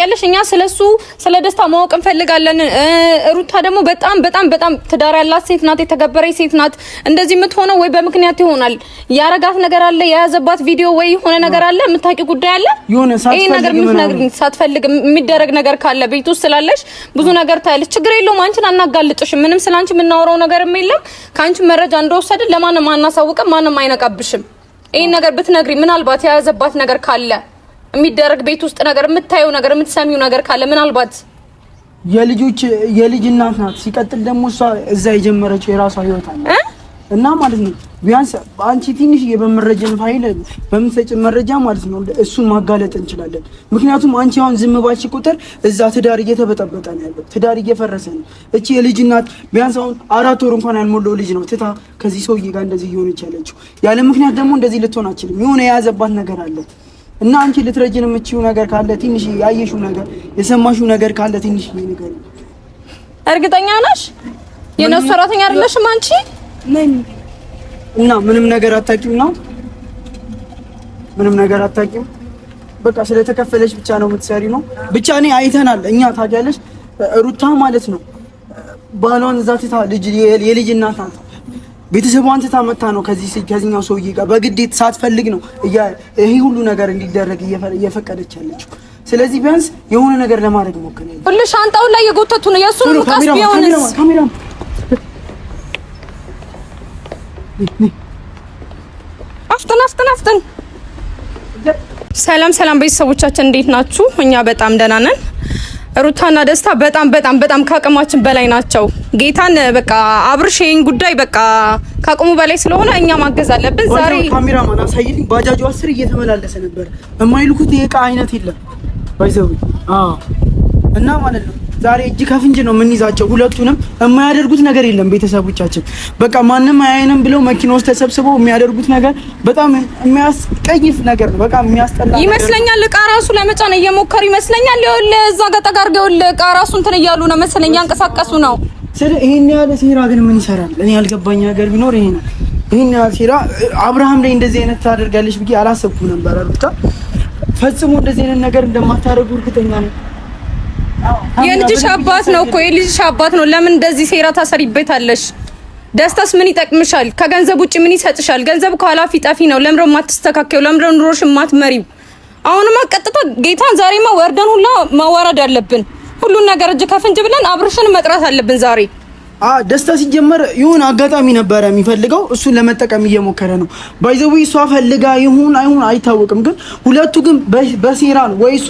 ታውቂያለሽ እኛ ስለሱ ስለ ደስታ ማወቅ እንፈልጋለን። ሩታ ደግሞ በጣም ትዳር ያላት ሴት ናት፣ የተገበረች ሴት ናት። እንደዚህ የምትሆነው ወይ በምክንያት ይሆናል። ያረጋት ነገር አለ፣ የያዘባት ቪዲዮ ወይ ሆነ ነገር አለ፣ የምታውቂው ጉዳይ አለ። ይሄ ነገር ምትነግሪኝ ሳትፈልግ የሚደረግ ነገር ካለ ቤት ውስጥ ስላለሽ ብዙ ነገር ታያለሽ። ችግር የለውም፣ አንቺን አናጋልጥሽም። ምንም ስላንቺ የምናወራው ነገርም የለም። ካንቺ መረጃ እንደወሰድን ለማንም አናሳውቅም፣ ማንም አይነቃብሽም። ይሄ ነገር ብትነግሪ ምናልባት የያዘባት ነገር ካለ የሚደረግ ቤት ውስጥ ነገር የምታየው ነገር የምትሰሚው ነገር ካለ ምናልባት የልጅ እናት ናት። ሲቀጥል ደግሞ እሷ እዛ የጀመረችው የራሷ ህይወት አለ እና ማለት ነው ቢያንስ አንቺ ትንሽ የበመረጀን ፋይል በምትሰጭ መረጃ ማለት ነው እሱን ማጋለጥ እንችላለን። ምክንያቱም አንቺ አሁን ዝም ባልሽ ቁጥር እዛ ትዳር እየተበጠበጠ ነው ያለው፣ ትዳር እየፈረሰ ነው። እቺ የልጅ እናት ቢያንስ አሁን 4 ወር እንኳን ያልሞላው ልጅ ነው ትታ ከዚህ ሰውዬ ጋር እንደዚህ እየሆነች ያለችው። ያለ ምክንያት ደግሞ እንደዚህ ልትሆን አትችልም። የሆነ የያዘባት ነገር አለ እና አንቺ ልትረጅን የምትችይው ነገር ካለ ትንሽ ያየሽው ነገር የሰማሽው ነገር ካለ ትንሽ ነገር እርግጠኛ ነሽ? የነሱ ሰራተኛ አይደለሽም አንቺ? ነኝ እና ምንም ነገር አታውቂም ነው? ምንም ነገር አታውቂም። በቃ ስለተከፈለሽ ብቻ ነው የምትሰሪ ነው ብቻ። እኔ አይተናል እኛ ታውቂያለሽ፣ ሩታ ማለት ነው ባሏን እዛ ትታ የልጅ እናት ናት። ቤተሰቧን ትታ መታ ነው ከዚህኛው ሰውዬ ጋር በግዴት ሳትፈልግ ነው ይሄ ሁሉ ነገር እንዲደረግ እየፈቀደች ያለችው። ስለዚህ ቢያንስ የሆነ ነገር ለማድረግ ሞክር። ሁሉ ሻንጣውን ላይ የጎተቱ ነው የሱ ሙቃስ ቢሆንስ ካሜራ አፍጥን። ሰላም ቤተሰቦቻችን እንዴት ናችሁ? እኛ በጣም ደህና ነን። ሩታና ደስታ በጣም ከአቅማችን በላይ ናቸው። ጌታን በቃ አብርሽን ጉዳይ በቃ ከአቅሙ በላይ ስለሆነ እኛ ማገዝ አለብን። ዛሬ ካሜራማን አሳይልኝ። ባጃጁ 10 እየተመላለሰ ነበር። የማይልኩት የእቃ አይነት የለም ባይዘው እና ማለት ነው ዛሬ እጅ ከፍንጅ ነው የምንይዛቸው ሁለቱንም። የማያደርጉት ነገር የለም ቤተሰቦቻችን። በቃ ማንንም አያየንም ብለው መኪና ውስጥ ተሰብስበው የሚያደርጉት ነገር በጣም የሚያስቀይፍ ነገር ነው። በቃ የሚያስጠላ ይመስለኛል። እቃ ራሱ ለመጫን እየሞከሩ ይመስለኛል። እዛ ገጠጋርገው እቃ ራሱ እንትን እያሉ ነው መሰለኝ፣ ያንቀሳቀሱ ነው። ይሄን ያለ ሴራ ግን ምን ይሰራል? እኔ ያልገባኝ ነገር ቢኖር ይሄ ነው። ይሄን ያለ ሴራ አብርሃም ላይ እንደዚህ አይነት ታደርጋለች ብዬ አላሰብኩም ነበር። ሩታ ፈጽሞ እንደዚህ አይነት ነገር እንደማታደርጉ እርግጠኛ ነኝ። የልጅሽ አባት ነው እኮ የልጅሽ አባት ነው። ለምን እንደዚህ ሴራ ታሰሪበታለሽ? ደስታስ ምን ይጠቅምሻል? ከገንዘብ ውጪ ምን ይሰጥሻል? ገንዘብ ከኋላፊ ጠፊ ነው። ለምሮ ማትስተካከዩ፣ ለምሮ ኑሮሽ ማትመሪው። አሁንማ ቀጥታ ጌታን ዛሬማ ወርደን ሁላ ማዋረድ አለብን። ሁሉን ነገር እጅ ከፍንጅ ብለን አብርሽን መጥራት አለብን ዛሬ። ደስታ ሲጀመር ይሁን አጋጣሚ ነበረ የሚፈልገው፣ እሱን ለመጠቀም እየሞከረ ነው። ባይዘው እሷ ፈልጋ ይሁን አይሁን አይታወቅም፣ ግን ሁለቱ ግን በሴራ ነው ወይ እሱ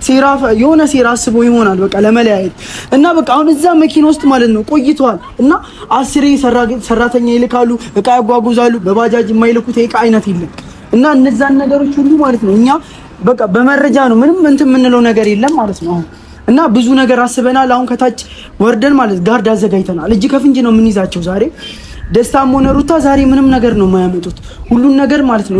ሴራ የሆነ ሴራ አስቦ ይሆናል በቃ ለመለያየት እና በቃ አሁን እዛ መኪና ውስጥ ማለት ነው ቆይቷል እና 10 ሰራተኛ ይልካሉ፣ እቃ ያጓጉዛሉ። በባጃጅ የማይልኩት የእቃ አይነት የለም እና እነዛን ነገሮች ሁሉ ማለት ነው እኛ በቃ በመረጃ ነው ምንም እንትን የምንለው ነገር የለም ማለት ነው እና ብዙ ነገር አስበናል። አሁን ከታች ወርደን ማለት ጋርድ አዘጋጅተናል። እጅ ከፍንጅ ነው የምንይዛቸው ዛሬ። ደስታም ሆነ ሩታ ዛሬ ምንም ነገር ነው የማያመጡት፣ ሁሉን ነገር ማለት ነው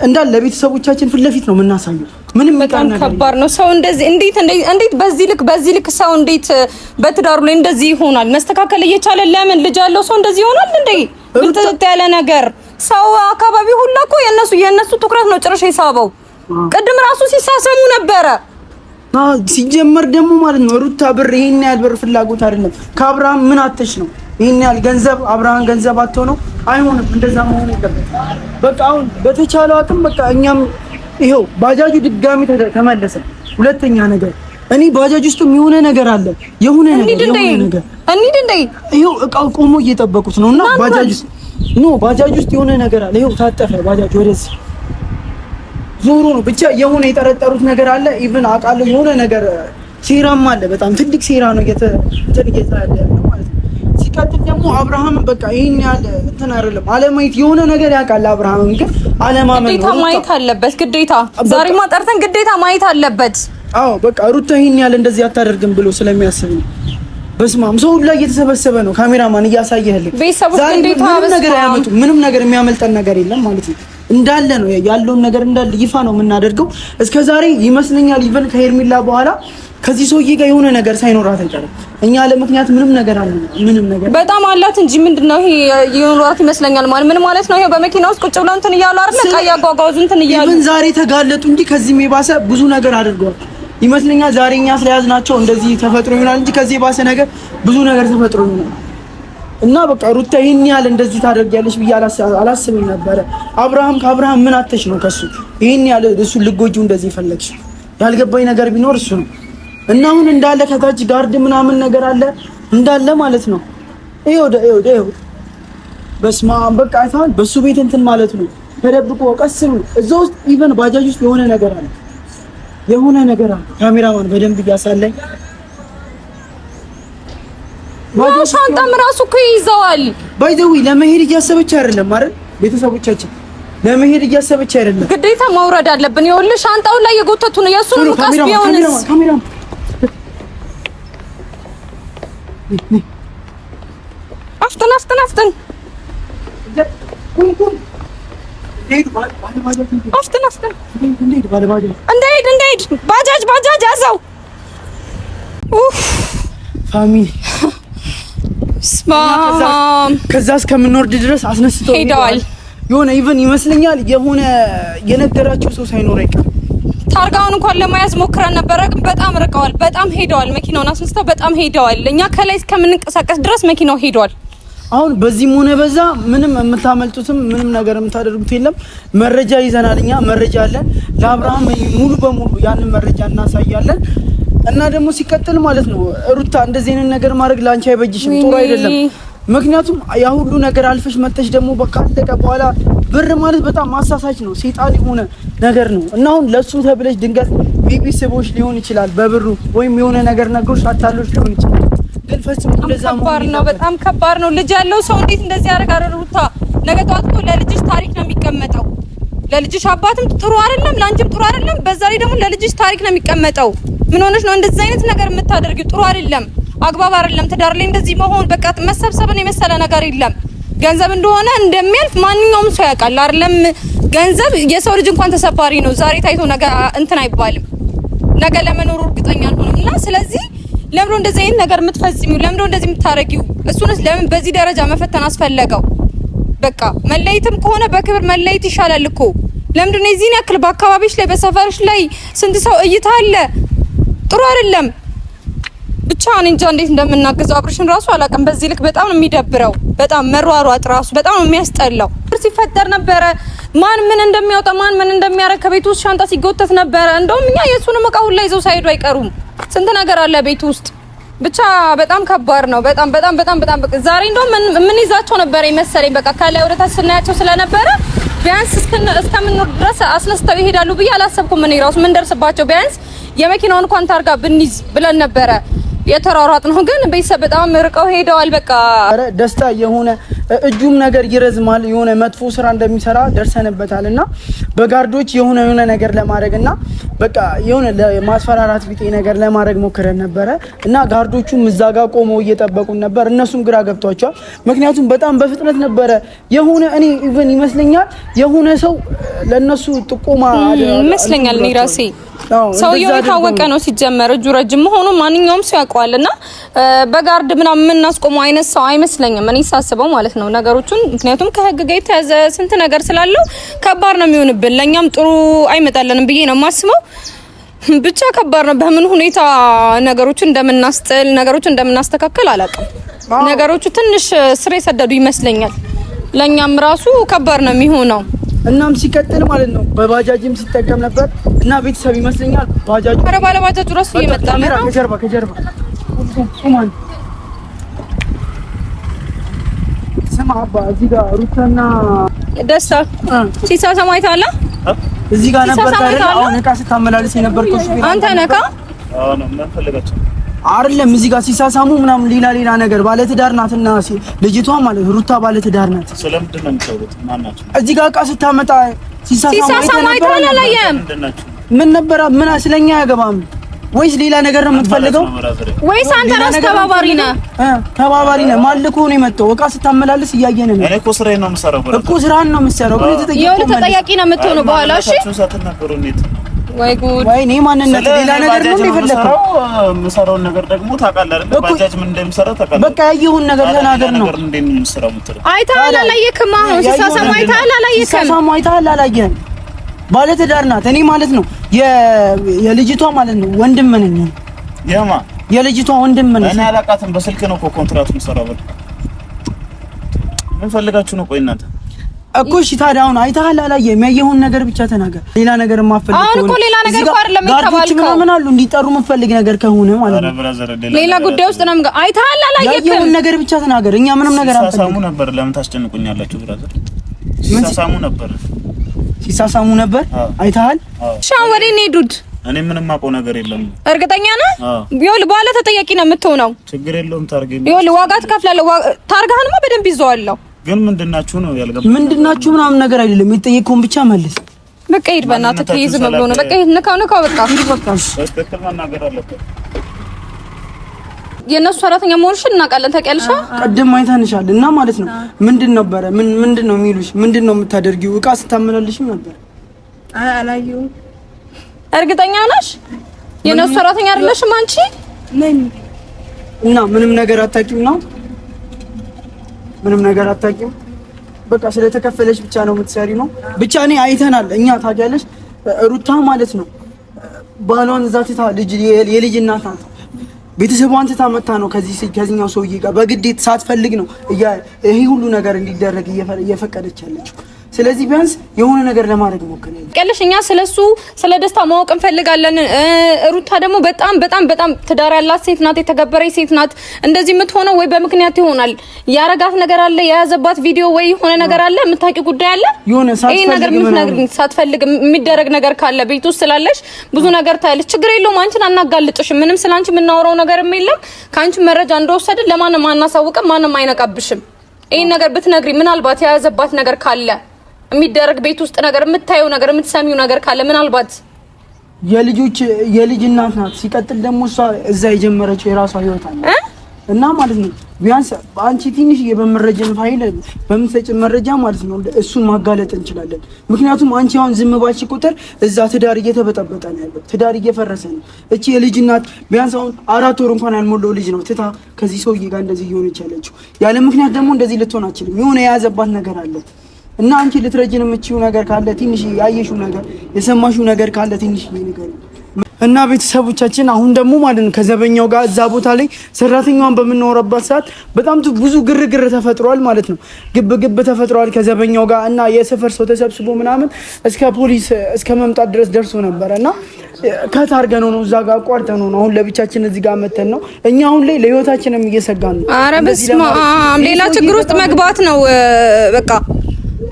እንዳለ ለቤተሰቦቻችን ፊት ለፊት ነው የምናሳየው። ምንም በጣም ከባድ ነው። ሰው እንደዚህ እንዴት በዚህ ልክ ሰው እንዴት በትዳሩ ላይ እንደዚህ ይሆናል? መስተካከል እየቻለ ለምን ልጅ ያለው ሰው እንደዚህ ይሆናል እንዴ? ብልጥጥ ያለ ነገር ሰው አካባቢ ሁሉ እኮ የነሱ ትኩረት ነው ጭራሽ የሳበው። ቅድም ራሱ ሲሳሰሙ ነበረ። ሲጀመር ደግሞ ማለት ነው ሩታ ብር ይሄን ያህል ብር ፍላጎት አይደለም። ከአብርሃም ምን አተሽ ነው ይሄን ያህል ገንዘብ? አብርሃም ገንዘብ አጥቶ ነው? አይሆንም፣ እንደዛ መሆን የለበትም። በቃ አሁን በተቻለው አቅም በቃ እኛም ይሄው ባጃጁ ድጋሚ ተመለሰ። ሁለተኛ ነገር እኔ ባጃጅ ውስጥ የሆነ ነገር አለ፣ የሆነ ነገር እንዴ ይሄው እቃው ቆሞ እየጠበቁት ነውና ባጃጅ ውስጥ የሆነ ነገር አለ። ይሄው ታጠፈ ባጃጅ ወደዚህ ዞሮ ነው ብቻ የሆነ የጠረጠሩት ነገር አለ። ኢቭን አውቃለሁ የሆነ ነገር ሴራም አለ፣ በጣም ትልቅ ሴራ ነው እየተያዘ ያለው ማለት ነው። ሲቀጥል ደግሞ አብርሃም በቃ ይሄን ያለ እንትን አይደለም አለማየት የሆነ ነገር ያውቃል። አብርሃም ግን አለማመን ነው፣ ግዴታ ማየት አለበት። ግዴታ ዛሬማ ጠርተን ግዴታ ማየት አለበት። አዎ በቃ ሩታ ይሄን ያለ እንደዚህ አታደርግም ብሎ ስለሚያስብ ነው። በስማም ሰው ሁሉ እየተሰበሰበ ነው፣ ካሜራማን እያሳየህልኝ። ዛሬ ምንም ነገር የሚያመልጠን ነገር የለም ማለት ነው። እንዳለ ነው ያለውን ነገር እንዳለ ይፋ ነው የምናደርገው። እስከዛሬ ይመስለኛል ኢቭን ከሄርሚላ በኋላ ከዚህ ሰውዬ ጋር የሆነ ነገር ሳይኖራት አይቀርም። እኛ ለምክንያት ምንም ነገር አለ ምንም ነገር በጣም አላት እንጂ ምንድነው ይሄ የኖራት ይመስለኛል። ምን ማለት ነው? ይሄ በመኪና ውስጥ ቁጭ ብለው እንትን እያሉ አይደል? ዕቃ ያጓጓዙ እንትን እያሉ ኢቭን ዛሬ ተጋለጡ እንጂ ከዚህም የባሰ ብዙ ነገር አድርገዋል። ይመስለኛል ዛሬኛ ስለያዝናቸው እንደዚህ ተፈጥሮ ይሆናል እንጂ ከዚህ ባሰ ነገር ብዙ ነገር ተፈጥሮ ይሆናል። እና በቃ ሩታ ይሄን ያህል እንደዚህ ታደርጊያለሽ ብዬ አላስብም ነበረ። ከአብርሃም ምን አተሽ ነው ከሱ ይሄን ያህል እሱ ልጎጂው እንደዚህ ፈለግሽ? ያልገባኝ ነገር ቢኖር እሱ ነው። እና አሁን እንዳለ ከታች ጋርድ ምናምን ነገር አለ እንዳለ ማለት ነው። ይኸው በስመ አብ በቃ አይተሃል። በሱ ቤት እንትን ማለት ነው ተደብቆ ቀስ ብሎ እዛ ውስጥ ኢቨን ባጃጅ ውስጥ የሆነ ነገር አለ። ካሜራማን በደንብ እያሳለኝ ሻንጣም ራሱ እኮ ይዘዋል። ባይዘዊ ለመሄድ እያሰበች አይደለም አይደል? ቤተሰቦቻችን ለመሄድ እያሰበች አይደለም። ግዴታ መውረድ አለብን። ይኸውልህ ሻንጣውን ላይ የጎተቱ ነው የእሱን ሙቀስ ቢሆንስ ካሜራማን አፍጥን አፍጥን እንዳይሄድ ባጃጅ ያዘው ፋሚሊ ከዛ እስከምንወርድ ድረስ አስነስተው ሄደዋል። የሆነ ኢቨን ይመስለኛል የሆነ የነገራቸው ሰው ሳይኖር አይቀርም። ታርጋውን እንኳን ለማያዝ ሞክረን ነበረ፣ ግን በጣም ርቀዋል። በጣም ሄደዋል። መኪናውን አስነስተው በጣም ሄደዋል። እኛ ከላይ እስከምንንቀሳቀስ ድረስ መኪናው ሄደዋል። አሁን በዚህም ሆነ በዛ ምንም የምታመልጡትም ምንም ነገር የምታደርጉት የለም። መረጃ ይዘናል፣ እኛ መረጃ አለን። ለአብርሃም ሙሉ በሙሉ ያንን መረጃ እናሳያለን። እና ደግሞ ሲቀጥል ማለት ነው ሩታ እንደዚህ አይነት ነገር ማድረግ ላንቺ አይበጅሽም፣ ጥሩ አይደለም። ምክንያቱም ያ ሁሉ ነገር አልፈሽ መጥተሽ ደግሞ በቃ አለቀ በኋላ ብር ማለት በጣም ማሳሳች ነው፣ ሰይጣን የሆነ ነገር ነው። እና አሁን ለሱ ተብለሽ ድንገት ቢቢ ስቦሽ ሊሆን ይችላል በብሩ ወይም የሆነ ነገር ነገሮች አታሎሽ ሊሆን ይችላል። ግን ፈጽሞ እንደዛ ነው። በጣም ከባድ ነው። ልጅ ያለው ሰው እንዴት እንደዚህ ያደርጋል? ሩታ ነገ ጠዋት እኮ ለልጅሽ ታሪክ ነው የሚቀመጠው። ለልጅሽ አባትም ጥሩ አይደለም፣ ላንቺም ጥሩ አይደለም። በዛ ላይ ደግሞ ለልጅሽ ታሪክ ነው የሚቀመጠው። ምን ሆነሽ ነው እንደዚህ አይነት ነገር የምታደርጊው? ጥሩ አይደለም፣ አግባብ አይደለም። ትዳር ላይ እንደዚህ መሆን በቃ መሰብሰብን የመሰለ ነገር የለም። ገንዘብ እንደሆነ እንደሚያልፍ ማንኛውም ሰው ያውቃል አይደለም? ገንዘብ የሰው ልጅ እንኳን ተሰባሪ ነው። ዛሬ ታይቶ ነገ እንትን አይባልም። ነገ ለመኖሩ እርግጠኛ አልሆነምና ስለዚህ ለምን እንደዚህ አይነት ነገር የምትፈጽሚው? ለምን እንደዚህ የምታረጊው? እሱንስ ለምን በዚህ ደረጃ መፈተን አስፈለገው? በቃ መለየትም ከሆነ በክብር መለየት ይሻላል እኮ። ለምንድን ነው እዚህን ያክል በአካባቢሽ ላይ በሰፈርሽ ላይ ስንት ሰው እይታ አለ? ጥሩ አይደለም። ብቻ እኔ እንጃ እንዴት እንደምናገዘው አብርሽን ራሱ አላውቅም። በዚህ ልክ በጣም ነው የሚደብረው። በጣም መሯሯጥ ራሱ በጣም ነው የሚያስጠላው። ሲፈጠር ነበረ ማን ምን እንደሚያወጣ ማን ምን እንደሚያረግ ከቤት ውስጥ ሻንጣ ሲጎተት ነበረ። እንደውም እኛ የሱንም እቃ ሁላ ይዘው ሳይሄዱ አይቀሩም። ስንት ነገር አለ ቤት ውስጥ። ብቻ በጣም ከባድ ነው። በጣም ዛሬ እንደውም ምን ይዛቸው ነበር መሰለኝ። በቃ ከላይ ወደ ታች ስናያቸው ስለነበረ ቢያንስ እስከምንወርድ ድረስ አስነስተው ይሄዳሉ ብዬ አላሰብኩም። እኔ ራሱ ምን ደርስባቸው ቢያንስ የመኪናውን እንኳን ታርጋ ብንይዝ ብለን ነበረ የተሯሯጥ ነው። ግን ቤተሰብ በጣም ርቀው ሄደዋል። በቃ ደስታ የሆነ እጁም ነገር ይረዝማል። የሆነ መጥፎ ስራ እንደሚሰራ ደርሰንበታልና በጋርዶች የሆነ ነገር ለማድረግና በቃ የሆነ ለማስፈራራት ቢጤ ነገር ለማድረግ ሞክረን ነበረ እና ጋርዶቹም እዛ ጋር ቆመው እየጠበቁን ነበር። እነሱም ግራ ገብቷቸዋል። ምክንያቱም በጣም በፍጥነት ነበረ የሆነ እኔ ኢቭን ይመስለኛል የሆነ ሰው ለነሱ ጥቆማ ይመስለኛል እኔ ራሴ ሰውየው የታወቀ ነው ሲጀመር እጁ ረጅም መሆኑ ማንኛውም ሰው ያውቀዋልና በጋርድ ምናምን የምናስቆመው አይነት ሰው አይመስለኝም እኔ ሳስበው ማለት ነው ነገሮቹን። ምክንያቱም ከህግ ጋር የተያዘ ስንት ነገር ስላለው ከባድ ነው የሚሆንብን፣ ለኛም ጥሩ አይመጣልንም ብዬ ነው የማስበው። ብቻ ከባድ ነው። በምን ሁኔታ ነገሮችን እንደምናስጥል ነገሮችን እንደምናስተካክል አላውቅም። ነገሮቹ ትንሽ ስር የሰደዱ ይመስለኛል። ለኛም ራሱ ከባድ ነው የሚሆነው። እናም ሲቀጥል ማለት ነው በባጃጅም ሲጠቀም ነበር እና ቤተሰብ ይመስለኛል ባጃጁ ባለ ባጃጁ ራሱ እየመጣ ነው ከጀርባ ቁማን ስማ አባ እዚህ ጋር ሩታና ደስታ ሲሳሳሙ አይተሃል? እዚህ ጋር ነበር አይደል? አሁን እቃ ስታመላልስ የነበርኩት አንተ ነህ? አዎ ነው ምን ፈልጋችሁ? አይደለም እዚህ ጋር ሲሳሳሙ ምናምን ሌላ ነገር ባለትዳር ናትና ልጅቷ ማለት ሩታ ባለትዳር ናት። ስለምንድን ነው የምታወሩት? ማን ናቸው? እዚህ ጋር እቃ ስታመጣ ሲሳሳሙ አይተሃል? አላየህም? ምን ነበር? ምን ስለኛ ያገባም ወይስ ሌላ ነገር ነው የምትፈልገው? ወይስ አንተ ራስህ ተባባሪ ነህ? ተባባሪ ነህ ማለት ነው የመጣው እቃ ስታመላልስ እያየን ነው። እኔ እኮ ስራዬን ነው የምሰራው እኮ ስራህን ነው የምትሰራው። ተጠያቂ ነው የምትሆነው በኋላ። እሺ ወይ ጉድ! ወይ እኔ ማንነት ሌላ ነገር ነው የፈለከው? የምሰራውን ነገር ደግሞ ታውቃለህ አይደል? ባጃጅ ምን እንደምሰራ ታውቃለህ። በቃ ያየሁን ነገር ተናገር ነው። እንዴት ነው የምሰራው የምትለው? አይተሃል? አላየህም? አሁን ሲሳሳሙ አይተሃል? አላየህም? ሲሳሳሙ አይተሃል? አላየህም? ባለትዳር ናት። እኔ ማለት ነው የልጅቷ ማለት ነው ወንድም ነኝ። የማ የልጅቷ ወንድም ነኝ። እኔ አላውቃትም። በስልክ ነው እኮ ኮንትራቱን የምሰራው። ምን ፈልጋችሁ ነው? ቆይ እናንተ እኮ እሺ፣ ታዲያ አሁን አይተሃል አላየህም? ያየኸውን ነገር ብቻ ተናገር። ሌላ ነገር የማፈልግ ከሆነ አሁን እኮ ሌላ ነገር እኮ አይደለም የተባልከው። ምን አሉ እንዲጠሩ የምፈልግ ነገር ከሆነ ማለት ነው ሌላ ጉዳይ ውስጥ ነው። አይተሃል አላየህም? ያየኸውን ነገር ብቻ ተናገር። እኛ ምንም ነገር አንፈልግም። ሲሳሳሙ ነበር። ለምን ታስጨንቁኛላችሁ? ብራዘር ሲሳሳሙ ነበር። ሲሳሳሙ ነበር። አይተሃል? ሻው ወዴት ነው የሄዱት? እኔ ምንም አውቀው ነገር የለም። እርግጠኛ ነህ? ይኸውልህ በኋላ ተጠያቂ ነው የምትሆነው። ችግር የለውም። ታርጌ ይኸውልህ ዋጋ ትከፍላለህ። ታርጋህንማ በደንብ ይዘዋለሁ። ግን ምንድናችሁ ነው ያልገባ? ምንድናችሁ ምናምን ነገር አይደለም። የጠየቀውን ብቻ መልስ። በቃ ሂድ በእናትህ። ከይዝ ብሎ ነው። በቃ ሂድ። ንካው በቃ ሂድ በቃ። በስተክል መናገር አለበት። የእነሱ ሰራተኛ መሆንሽን እናውቃለን። ታውቂያለሽ? ቀደም አይተንሻል እና ማለት ነው ምንድን ነበረ? ምንድን ነው የሚሉሽ? ምንድን ነው የምታደርጊው? እቃ ስታመላልሽም ነበር። አላየሁም። እርግጠኛ ነሽ? የእነሱ ሰራተኛ አይደለሽም አንቺ? እና ምንም ነገር አታውቂም ነው? ምንም ነገር አታውቂም። በቃ ስለተከፈለሽ ብቻ ነው የምትሰሪ ነው ብቻ። እኔ አይተናል እኛ ታውቂያለሽ። ሩታ ማለት ነው ባሏን እዛ ትታ የልጅ እናት ናት። ቤተሰቧን ትታ መታ ነው ከዚህኛው ሰውዬ ጋር በግዴት ሳትፈልግ ነው ይሄ ሁሉ ነገር እንዲደረግ እየፈቀደች ያለችው። ስለዚህ ቢያንስ የሆነ ነገር ለማድረግ ሞክር። ቀለሽ እኛ ስለሱ ስለ ደስታ ማወቅ እንፈልጋለን። ሩታ ደግሞ በጣም ትዳር ያላት ሴት ናት፣ የተገበረች ሴት ናት። እንደዚህ የምትሆነው ወይ በምክንያት ይሆናል። ያረጋት ነገር አለ፣ የያዘባት ቪዲዮ ወይ የሆነ ነገር አለ፣ የምታውቂው ጉዳይ አለ። ይሄ ነገር የምትነግሪኝ ሳትፈልግ የሚደረግ ነገር ካለ ቤት ውስጥ ስላለሽ ብዙ ነገር ታያለሽ። ችግር የለውም። አንቺን አናጋልጥሽም። ምንም ስላንቺ የምናወራው ነገርም የለም። ካንቺ መረጃ እንደወሰድን ለማንም አናሳውቅም። ማንም አይነቃብሽም። ይሄን ነገር ብትነግሪ ምናልባት የያዘባት ነገር ካለ የሚደረግ ቤት ውስጥ ነገር የምታየው ነገር የምትሰሚው ነገር ካለ ምናልባት የልጅ እናት ናት። ሲቀጥል ደግሞ እሷ እዛ የጀመረችው የራሷ ህይወት አለ እና ማለት ነው ቢያንስ አንቺ ትንሽ የበመረጀን ፋይል በምትሰጭ መረጃ ማለት ነው እሱን ማጋለጥ እንችላለን። ምክንያቱም አንቺ አሁን ዝም ባልሽ ቁጥር እዛ ትዳር እየተበጠበጠ ነው ያለው፣ ትዳር እየፈረሰ ነው። እቺ የልጅ እናት ቢያንስ አሁን 4 ወር እንኳን ያልሞላው ልጅ ነው ትታ ከዚህ ሰውዬ ጋር እንደዚህ እየሆነች ያለችው። ያለ ምክንያት ደግሞ እንደዚህ ልትሆን አትችልም። የሆነ የያዘባት ነገር አለ እና አንቺ ልትረጅን የምትችይው ነገር ካለ ትንሽ ያየሽው ነገር የሰማሽው ነገር ካለ ትንሽ ነገር እና ቤተሰቦቻችን አሁን ደግሞ ማለት ነው ከዘበኛው ጋር እዛ ቦታ ላይ ሰራተኛዋን በምንኖርበት ሰዓት በጣም ብዙ ግርግር ተፈጥሯል ማለት ነው። ግብ ተፈጥሯል ከዘበኛው ጋር እና የሰፈር ሰው ተሰብስቦ ምናምን እስከ ፖሊስ እስከ መምጣት ድረስ ደርሶ ነበር እና ከታርገነው ነው እዛ ጋር አቋርጠነው ነው አሁን ለብቻችን እዚህ ጋር መተን ነው እኛ አሁን ላይ ለህይወታችንም እየሰጋን ነው። ኧረ በስመ አብ ሌላ ችግር ውስጥ መግባት ነው በቃ።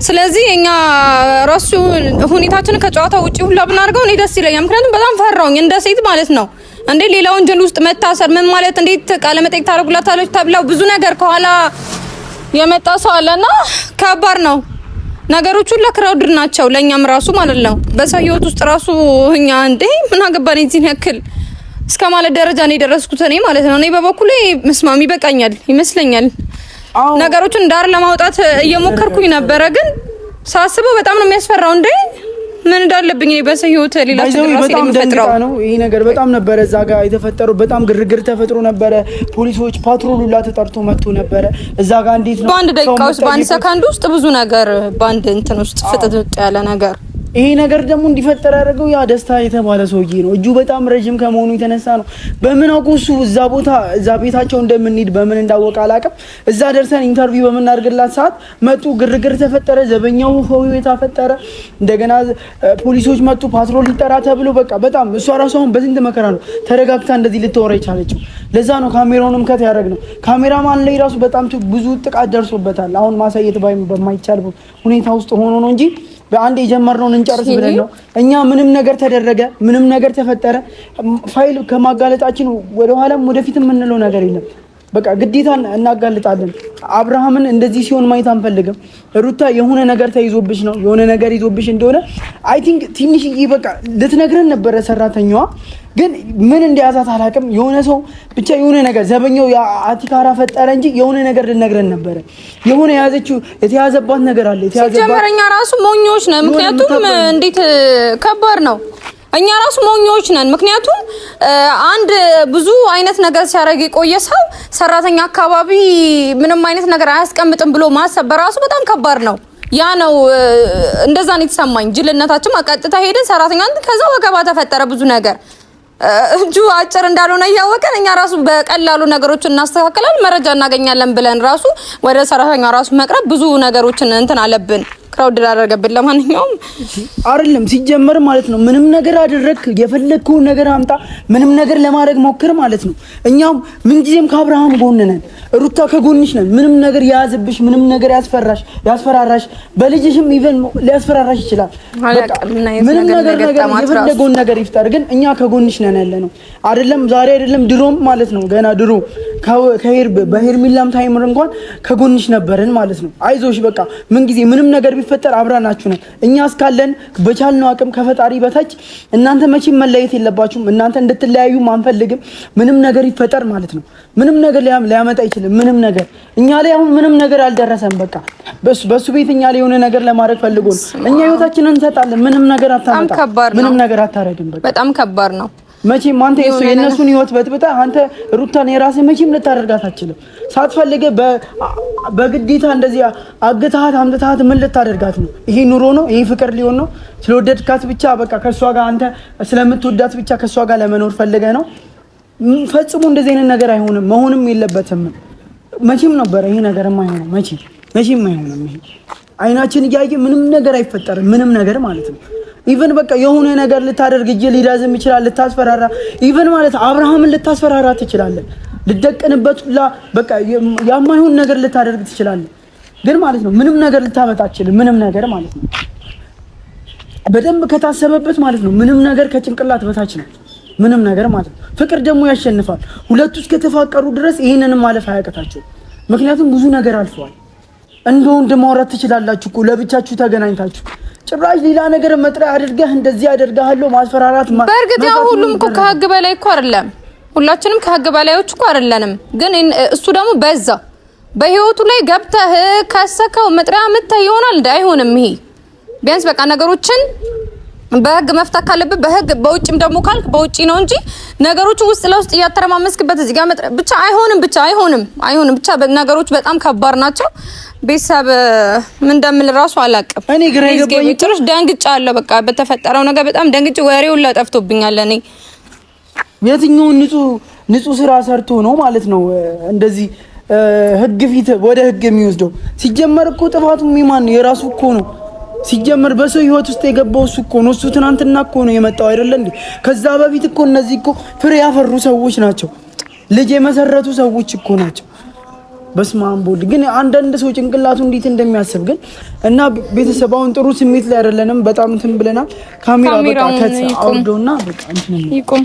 ስለዚህ እኛ ራሱ ሁኔታችንን ከጨዋታ ውጪ ሁላ ብናደርገው እኔ ደስ ይለኛል። ምክንያቱም በጣም ፈራውኝ እንደ ሴት ማለት ነው። እንዴ ሌላ ወንጀል ውስጥ መታሰር ምን ማለት እንዴት ቃለ መጠይቅ ታደርጉላታለች ተብለው ብዙ ነገር ከኋላ የመጣ ሰው አለና ከባድ ነው። ነገሮች ሁሉ ክራውድድ ናቸው ለኛም ራሱ ማለት ነው። በሰው ህይወት ውስጥ ራሱ እኛ እንዴ ምን አገባን እዚህ ያክል እስከ ማለት ደረጃ ነው የደረስኩት እኔ ማለት ነው። እኔ በበኩሌ መስማም ይበቃኛል ይመስለኛል። ነገሮችን ዳር ለማውጣት እየሞከርኩኝ ነበረ፣ ግን ሳስበው በጣም ነው የሚያስፈራው። እንዴ ምን እንዳለብኝ እኔ በሰው ህይወት ሌላ ችግር ራስ የሚፈጥረው ነው ይሄ ነገር በጣም ነበረ። እዛ ጋር የተፈጠረው በጣም ግርግር ተፈጥሮ ነበረ። ፖሊሶች ፓትሮል ሁላ ተጠርቶ መጥቶ ነበረ እዛ ጋር። እንዴት ነው በአንድ ደቂቃ ውስጥ በአንድ ሰከንድ ውስጥ ብዙ ነገር በአንድ እንትን ውስጥ ፍጥጥ ያለ ነገር ይሄ ነገር ደግሞ እንዲፈጠር ያደረገው ያ ደስታ የተባለ ሰውዬ ነው። እጁ በጣም ረጅም ከመሆኑ የተነሳ ነው። በምን አውቆ እሱ እዛ ቤታቸው እንደምንሄድ በምን እንዳወቀ አላውቅም። እዛ ደርሰን ኢንተርቪው በምናደርግላት ሰዓት መጡ፣ ግርግር ተፈጠረ፣ ዘበኛው ሁኔታ ፈጠረ። እንደገና ፖሊሶች መጡ፣ ፓትሮል ሊጠራ ተብሎ በቃ በጣም እሷ ራሷ አሁን በስንት መከራ ነው ተረጋግታ እንደዚህ ልትወራ የቻለችው። ለዛ ነው ካሜራውንም ከት ያደረግነው። ካሜራማን ላይ ራሱ በጣም ብዙ ጥቃት ደርሶበታል። አሁን ማሳየት በማይቻል ሁኔታ ውስጥ ሆኖ ነው እንጂ በአንድ የጀመርነውን እንጨርስ ብለን ነው እኛ። ምንም ነገር ተደረገ ምንም ነገር ተፈጠረ ፋይል ከማጋለጣችን ወደ ኋላም ወደፊት የምንለው ነገር የለም። በቃ ግዴታ እናጋልጣለን። አብርሃምን እንደዚህ ሲሆን ማየት አንፈልግም። ሩታ የሆነ ነገር ተይዞብሽ ነው የሆነ ነገር ይዞብሽ እንደሆነ አይ ቲንክ ትንሽዬ በቃ ልትነግረን ነበረ ሰራተኛዋ፣ ግን ምን እንደያዛት አላውቅም። የሆነ ሰው ብቻ የሆነ ነገር ዘበኛው አቲካራ ፈጠረ እንጂ የሆነ ነገር ልትነግረን ነበረ። የሆነ የያዘችው የተያዘባት ነገር አለ። ሲጀመረኛ ራሱ ሞኞች ነን። ምክንያቱም እንዴት ከባድ ነው። እኛ ራሱ ሞኞች ነን። ምክንያቱም አንድ ብዙ አይነት ነገር ሲያደርግ የቆየ ሰው ሰራተኛ አካባቢ ምንም አይነት ነገር አያስቀምጥም ብሎ ማሰብ በራሱ በጣም ከባድ ነው። ያ ነው እንደዛ ነው የተሰማኝ። ጅልነታችን ቀጥታ ሄደን ሰራተኛን ከዛ ወገባ ተፈጠረ ብዙ ነገር እጁ አጭር እንዳልሆነ ያወቀን እኛ ራሱ በቀላሉ ነገሮችን እናስተካክላለን መረጃ እናገኛለን ብለን ራሱ ወደ ሰራተኛ ራሱ መቅረብ ብዙ ነገሮችን እንትን አለብን ክራውድ አደረገብን። ለማንኛውም አይደለም ሲጀመር ማለት ነው ምንም ነገር አደረክ የፈለግከው ነገር አምጣ ምንም ነገር ለማድረግ ሞክር ማለት ነው። እኛም ምን ጊዜም ከአብርሃም ጎን ነን፣ ሩታ ከጎንሽ ነን። ምንም ነገር ያዝብሽ ምንም ነገር ያስፈራራሽ በልጅሽም ኢቨን ሊያስፈራራሽ ይችላል። ምንም ነገር የፈለገውን ነገር ይፍጠር ግን እኛ ከጎንሽ ነን ያለነው አይደለም ዛሬ አይደለም ድሮም ማለት ነው። ገና ድሮ በሄርሚላም ታይምር እንኳን ከጎንሽ ነበርን ማለት ነው። አይዞሽ በቃ ምን ጊዜ ምንም ነገር ቢፈጠር አብራናችሁ ነን። እኛ እስካለን በቻልነው አቅም ከፈጣሪ በታች እናንተ መቼም መለየት የለባችሁም። እናንተ እንድትለያዩ አንፈልግም። ምንም ነገር ይፈጠር ማለት ነው ምንም ነገር ሊያመጣ አይችልም። ምንም ነገር እኛ ላይ አሁን ምንም ነገር አልደረሰም። በቃ በሱ ቤት እኛ ላይ የሆነ ነገር ለማድረግ ፈልጎ ነው። እኛ ህይወታችንን እንሰጣለን። ምንም ነገር አታመጣ ምንም ነገር አታረግም። በቃ በጣም ከባድ ነው። መቼም አንተ የነሱን ህይወት በጥብጣ አንተ ሩታን የራስህ መቼም ልታደርጋት አትችልም። ሳትፈልግ በግዴታ እንደዚህ አግታሃት አምጥታሃት ምን ልታደርጋት ነው? ይሄ ኑሮ ነው? ይሄ ፍቅር ሊሆን ነው? ስለወደድካት ብቻ በቃ ከሷ ጋር አንተ ስለምትወዳት ብቻ ከሷ ጋር ለመኖር ፈልገህ ነው? ፈጽሞ እንደዚህ አይነት ነገር አይሆንም፣ መሆንም የለበትም። መቼም ነበር ይሄ ነገርም አይሆንም። መቼም አይሆንም። ይሄ አይናችን እያየ ምንም ነገር አይፈጠርም። ምንም ነገር ማለት ነው። ኢቨን በቃ የሆነ ነገር ልታደርግ እጅ ሊዳዝም ይችላል፣ ልታስፈራራ ኢቨን ማለት አብርሃምን ልታስፈራራ ትችላለህ፣ ልደቅንበት በቃ ያማይሆን ነገር ልታደርግ ትችላለህ። ግን ማለት ነው ምንም ነገር ልታመጣ አትችልም። ምንም ነገር ማለት ነው በደንብ ከታሰበበት ማለት ነው ምንም ነገር ከጭንቅላት በታች ነው ምንም ነገር ማለት ነው። ፍቅር ደግሞ ያሸንፋል። ሁለቱ እስከተፋቀሩ ድረስ ይሄንንም ማለፍ አያቀታቸው። ምክንያቱም ብዙ ነገር አልፈዋል። እንደው እንደማውራት ትችላላችሁ እኮ ለብቻችሁ ተገናኝታችሁ ጭራሽ ሌላ ነገር መጥሪያ አድርገህ እንደዚህ አደርጋለሁ ማስፈራራት በእርግጥ ያው ሁሉም እኮ ከህግ በላይ እኮ አይደለም። ሁላችንም ከህግ በላዮች እኮ አይደለንም። ግን እሱ ደግሞ በዛ በህይወቱ ላይ ገብተህ ከሰከው መጥሪያ መጥተህ ይሆናል እንዳይሆንም ይሄ ቢያንስ በቃ ነገሮችን በህግ መፍታት ካለብህ በህግ በውጭም ደግሞ ካልክ በውጪ ነው እንጂ ነገሮቹ ውስጥ ለውስጥ እያተረማመስክበት እዚህ ጋር ብቻ አይሆንም ብቻ ነገሮች በጣም ከባድ ናቸው። ቤተሰብ ምን እንደምል ራሱ አላውቅም። እኔ ግራ ይገባኝ ጭራሽ ደንግጫለሁ። በቃ በተፈጠረው ነገር በጣም ደንግጬ ወሬው ሁላ ጠፍቶብኛል። እኔ የትኛውን ንጹህ ስራ ሰርቶ ነው ማለት ነው እንደዚህ ህግ ፊት ወደ ህግ የሚወስደው? ሲጀመር እኮ ጥፋቱ የማን ነው? የራሱ እኮ ነው። ሲጀመር በሰው ህይወት ውስጥ የገባው እሱ እኮ ነው። እሱ ትናንትና እኮ ነው የመጣው አይደለ እንዴ? ከዛ በፊት እኮ እነዚህ እኮ ፍሬ ያፈሩ ሰዎች ናቸው። ልጅ የመሰረቱ ሰዎች እኮ ናቸው። በስማም ቦል ግን አንዳንድ ሰው ጭንቅላቱ እንዴት እንደሚያስብ ግን እና ቤተሰባውን ጥሩ ስሜት ላይ አይደለንም። በጣም እንትን ብለናል። ካሜራ በቃ አውርዶና በቃ እንትን ይቆም